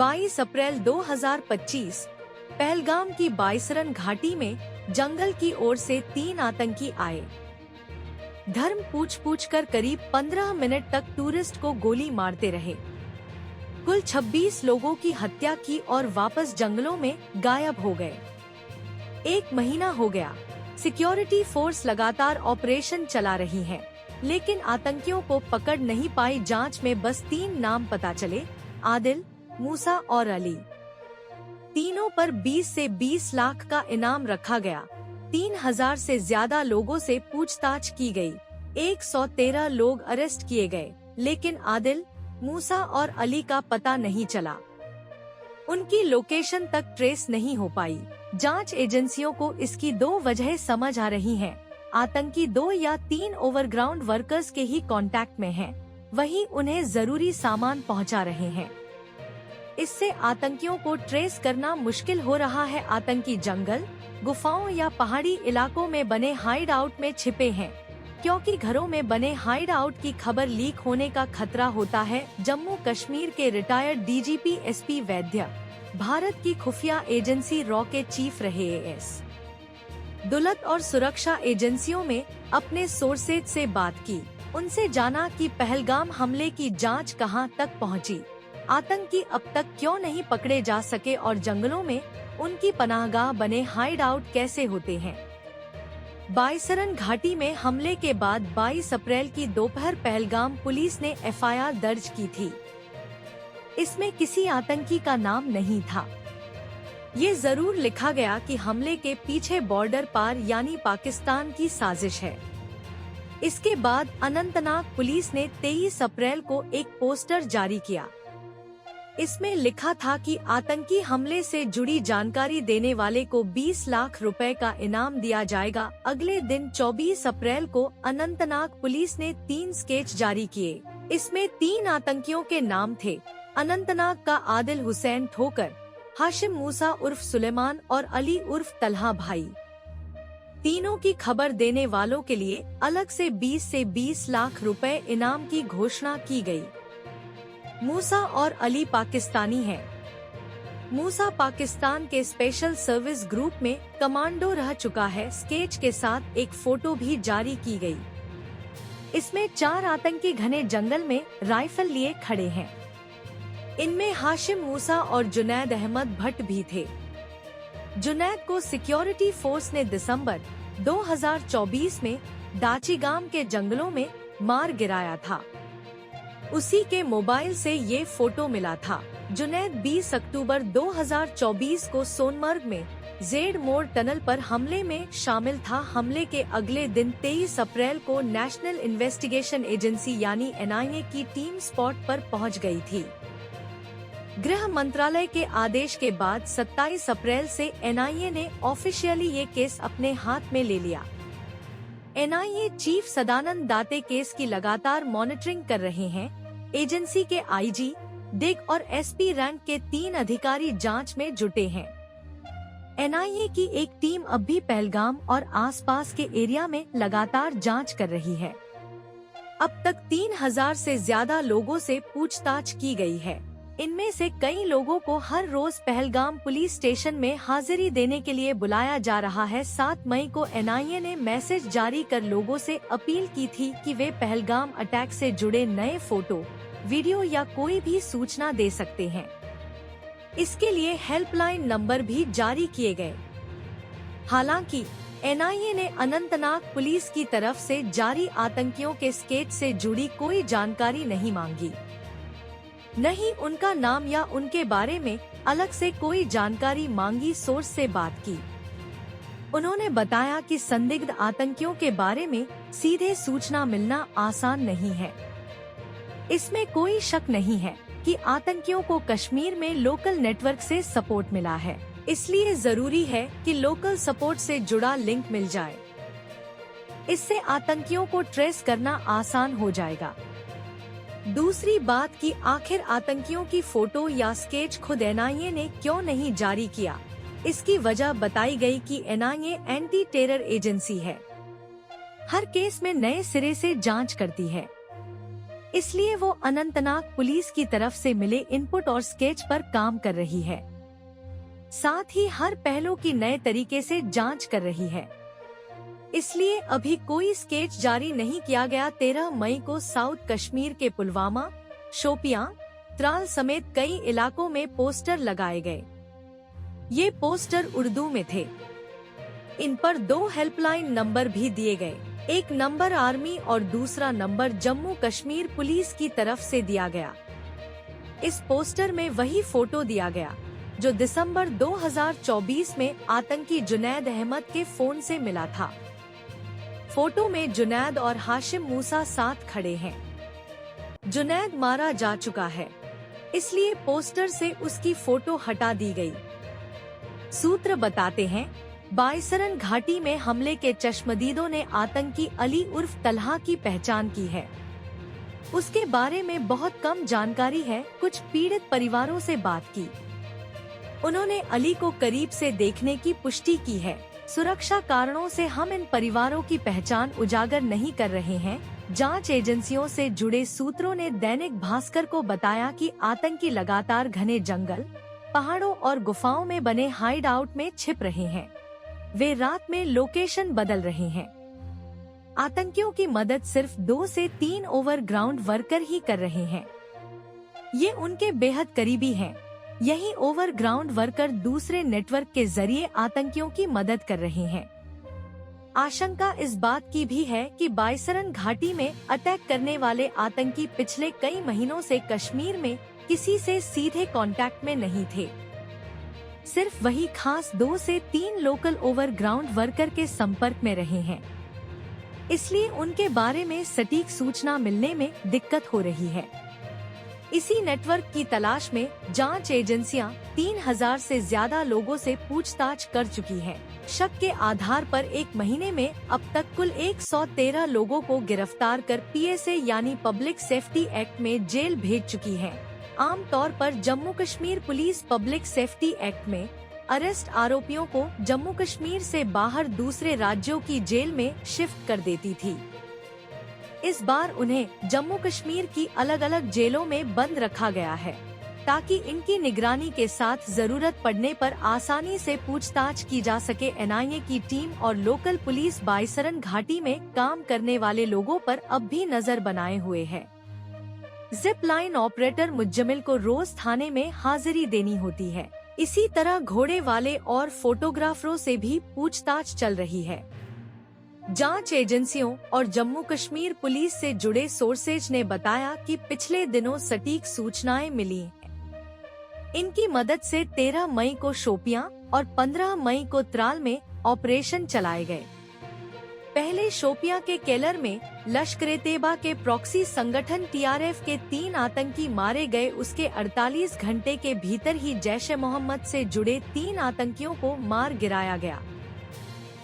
22 अप्रैल 2025 पहलगाम की बाईसरन घाटी में जंगल की ओर से 3 आतंकी आए। धर्म पूछ कर करीब 15 मिनट तक टूरिस्ट को गोली मारते रहे। कुल 26 लोगों की हत्या की और वापस जंगलों में गायब हो गए। 1 महीना हो गया। सिक्योरिटी फोर्स लगातार ऑपरेशन चला रही है, लेकिन आतंकियों को पकड़ नहीं पाई। जांच में बस 3 नाम पता चले, आदिल, मूसा और अली। तीनों पर 20 से 20 लाख का इनाम रखा गया। 3000 से ज्यादा लोगों से पूछताछ की गई। 113 लोग अरेस्ट किए गए, लेकिन आदिल, मूसा और अली का पता नहीं चला। उनकी लोकेशन तक ट्रेस नहीं हो पाई। जांच एजेंसियों को इसकी 2 वजह समझ आ रही हैं। आतंकी 2 या 3 ओवरग्राउंड वर्कर्स के ही कांटेक्ट में हैं, वहीं उन्हें जरूरी सामान पहुंचा रहे हैं। इससे आतंकियों को ट्रेस करना मुश्किल हो रहा है। आतंकी जंगल, गुफाओं या पहाड़ी इलाकों में बने हाइड आउट में छिपे हैं, क्योंकि घरों में बने हाइड आउट की खबर लीक होने का खतरा होता है। जम्मू कश्मीर के रिटायर्ड डीजीपी एसपी वैद्य भारत की खुफिया एजेंसी रॉ के चीफ रहे। एएस दुलत और सुरक्षा एजेंसियों में अपने सोर्सेज से बात की। उनसे जाना कि पहलगाम हमले की जांच कहां तक पहुंची, आतंकी अब तक क्यों नहीं पकड़े जा सके और जंगलों में उनकी पनाहगाह बने हाइड आउट कैसे होते हैं। बाईसरन घाटी में हमले के बाद 22 अप्रैल की दोपहर पहलगाम पुलिस ने एफआईआर दर्ज की थी। इसमें किसी आतंकी का नाम नहीं था। ये जरूर लिखा गया कि हमले के पीछे बॉर्डर पार यानी पाकिस्तान की साजिश है। इसके बाद अनंतनाग पुलिस ने 23 अप्रैल को एक पोस्टर जारी किया। इसमें लिखा था कि आतंकी हमले से जुड़ी जानकारी देने वाले को 20 लाख रुपए का इनाम दिया जाएगा। अगले दिन 24 अप्रैल को अनंतनाग पुलिस ने 3 स्केच जारी किए। इसमें 3 आतंकियों के नाम थे। अनंतनाग का आदिल हुसैन ठोकर, हाशिम मूसा उर्फ सुलेमान और अली उर्फ तलहा भाई। तीनों की खबर देने वालों के लिए अलग से 20 लाख रुपए इनाम की घोषणा की गई। मूसा और अली पाकिस्तानी हैं। मूसा पाकिस्तान के स्पेशल सर्विस ग्रुप में कमांडो रह चुका है। स्केच के साथ एक फोटो भी जारी की गई। इसमें 4 आतंकी घने जंगल में राइफल लिए खड़े हैं। इनमें हाशिम मूसा और जुनैद अहमद भट्ट भी थे। जुनैद को सिक्योरिटी फोर्स ने दिसंबर 2024 में दाचीगाम के जंगलों में मार गिराया था। उसी के मोबाइल से ये फोटो मिला था। जुनैद 20 अक्टूबर 2024 को सोनमर्ग में जेड मोड़ टनल पर हमले में शामिल था। हमले के अगले दिन 23 अप्रैल को नेशनल इन्वेस्टिगेशन एजेंसी यानी एनआईए की टीम स्पॉट पर पहुंच गई थी। गृह मंत्रालय के आदेश के बाद 27 अप्रैल से एनआईए ने ऑफिशियली ये केस अपने हाथ में ले लिया। एनआईए चीफ सदानंद दाते केस की लगातार मॉनिटरिंग कर रहे हैं। एजेंसी के आईजी, डिग और एसपी रैंक के 3 अधिकारी जांच में जुटे हैं। एनआईए की एक टीम अब भी पहलगाम और आसपास के एरिया में लगातार जांच कर रही है। अब तक 3000 से ज्यादा लोगों से पूछताछ की गई है। इनमें से कई लोगों को हर रोज पहलगाम पुलिस स्टेशन में हाजिरी देने के लिए बुलाया जा रहा है। 7 मई को एनआईए ने मैसेज जारी कर लोगों से अपील की थी कि वे पहलगाम अटैक से जुड़े नए फोटो, वीडियो या कोई भी सूचना दे सकते हैं। इसके लिए हेल्पलाइन नंबर भी जारी किए गए। हालांकि एनआईए ने अनंतनाग पुलिस की तरफ से जारी आतंकियों के स्केच से जुड़ी कोई जानकारी नहीं मांगी, नहीं उनका नाम या उनके बारे में अलग से कोई जानकारी मांगी। सोर्स से बात की, उन्होंने बताया कि संदिग्ध आतंकियों के बारे में सीधे सूचना मिलना आसान नहीं है। इसमें कोई शक नहीं है कि आतंकियों को कश्मीर में लोकल नेटवर्क से सपोर्ट मिला है, इसलिए जरूरी है कि लोकल सपोर्ट से जुड़ा लिंक मिल जाए। इससे आतंकियों को ट्रेस करना आसान हो जाएगा। दूसरी बात कि आखिर आतंकियों की फोटो या स्केच खुद एनआईए ने क्यों नहीं जारी किया। इसकी वजह बताई गई कि एनआईए एंटी टेरर एजेंसी है, हर केस में नए सिरे से जांच करती है। इसलिए वो अनंतनाग पुलिस की तरफ से मिले इनपुट और स्केच पर काम कर रही है। साथ ही हर पहलू की नए तरीके से जांच कर रही है। इसलिए अभी कोई स्केच जारी नहीं किया गया। 13 मई को साउथ कश्मीर के पुलवामा, शोपियां, त्राल समेत कई इलाकों में पोस्टर लगाए गए। ये पोस्टर उर्दू में थे। इन पर 2 हेल्पलाइन नंबर भी दिए गए। एक नंबर आर्मी और दूसरा नंबर जम्मू कश्मीर पुलिस की तरफ से दिया गया। इस पोस्टर में वही फोटो दिया गया जो दिसंबर 2024 में आतंकी जुनैद अहमद के फोन से मिला था। फोटो में जुनैद और हाशिम मूसा साथ खड़े हैं। जुनैद मारा जा चुका है, इसलिए पोस्टर से उसकी फोटो हटा दी गई। सूत्र बताते हैं, बाईसरन घाटी में हमले के चश्मदीदों ने आतंकी अली उर्फ तलहा की पहचान की है। उसके बारे में बहुत कम जानकारी है। कुछ पीड़ित परिवारों से बात की, उन्होंने अली को करीब से देखने की पुष्टि की है। सुरक्षा कारणों से हम इन परिवारों की पहचान उजागर नहीं कर रहे हैं। जांच एजेंसियों से जुड़े सूत्रों ने दैनिक भास्कर को बताया कि आतंकी लगातार घने जंगल, पहाड़ों और गुफाओं में बने हाइड आउट में छिप रहे हैं। वे रात में लोकेशन बदल रहे हैं। आतंकियों की मदद सिर्फ 2 से 3 ओवरग्राउंड वर्कर ही कर रहे हैं। ये उनके बेहद करीबी हैं। यही ओवरग्राउंड वर्कर दूसरे नेटवर्क के जरिए आतंकियों की मदद कर रहे हैं। आशंका इस बात की भी है कि बाईसरन घाटी में अटैक करने वाले आतंकी पिछले कई महीनों से कश्मीर में किसी से सीधे कांटेक्ट में नहीं थे। सिर्फ वही खास 2 से 3 लोकल ओवरग्राउंड वर्कर के संपर्क में रहे हैं। इसलिए उनके बारे में सटीक सूचना मिलने में दिक्कत हो रही है। इसी नेटवर्क की तलाश में जांच एजेंसियां 3000 से ज्यादा लोगों से पूछताछ कर चुकी हैं। शक के आधार पर 1 महीने में अब तक कुल 113 लोगों को गिरफ्तार कर PSA यानी पब्लिक सेफ्टी एक्ट में जेल भेज चुकी है। आमतौर पर Jammu Kashmir police public safety act में अरेस्ट आरोपियों को जम्मू कश्मीर से बाहर दूसरे राज्यों की जेल में शिफ्ट कर देती थी। इस बार उन्हें जम्मू कश्मीर की अलग अलग जेलों में बंद रखा गया है, ताकि इनकी निगरानी के साथ जरूरत पड़ने पर आसानी से पूछताछ की जा सके। NIA की टीम और लोकल पुलिस बाईसरन घाटी में काम करने वाले लोगों पर अब भी नजर बनाए हुए है। जिप लाइन ऑपरेटर मुज्जमिल को रोज थाने में हाजिरी देनी होती है। इसी तरह घोड़े वाले और फोटोग्राफरों से भी पूछताछ चल रही है। जांच एजेंसियों और जम्मू कश्मीर पुलिस से जुड़े सोर्सेज ने बताया कि पिछले दिनों सटीक सूचनाएं मिली हैं। इनकी मदद से 13 मई को शोपियां और 15 मई को त्राल में ऑपरेशन चलाए गए। पहले शोपियां के केलर में लश्कर-ए-तैयबा के प्रॉक्सी संगठन TRF के 3 आतंकी मारे गए। उसके 48 घंटे के भीतर ही जैश-ए-मोहम्मद से जुड़े 3 आतंकियों को मार गिराया गया।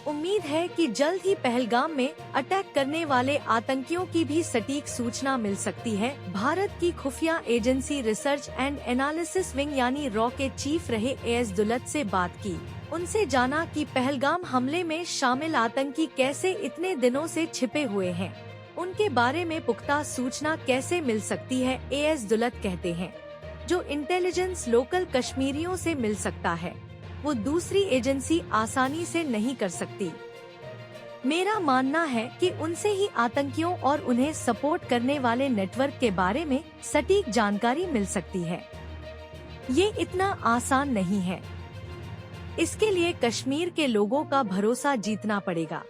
उम्मीद है कि जल्द ही पहलगाम में अटैक करने वाले आतंकियों की भी सटीक सूचना मिल सकती है। भारत की खुफिया agency research and analysis wing यानी रॉ के चीफ रहे AS दुलत से बात की। उनसे जाना कि पहलगाम हमले में शामिल आतंकी कैसे इतने दिनों से छिपे हुए हैं, उनके बारे में पुख्ता सूचना कैसे मिल सकती है। AS दुलत कहते हैं, जो इंटेलिजेंस लोकल कश्मीरियों से मिल सकता है, वो दूसरी एजेंसी आसानी से नहीं कर सकती। मेरा मानना है कि उनसे ही आतंकियों और उन्हें सपोर्ट करने वाले नेटवर्क के बारे में सटीक जानकारी मिल सकती है। ये इतना आसान नहीं है। इसके लिए कश्मीर के लोगों का भरोसा जीतना पड़ेगा।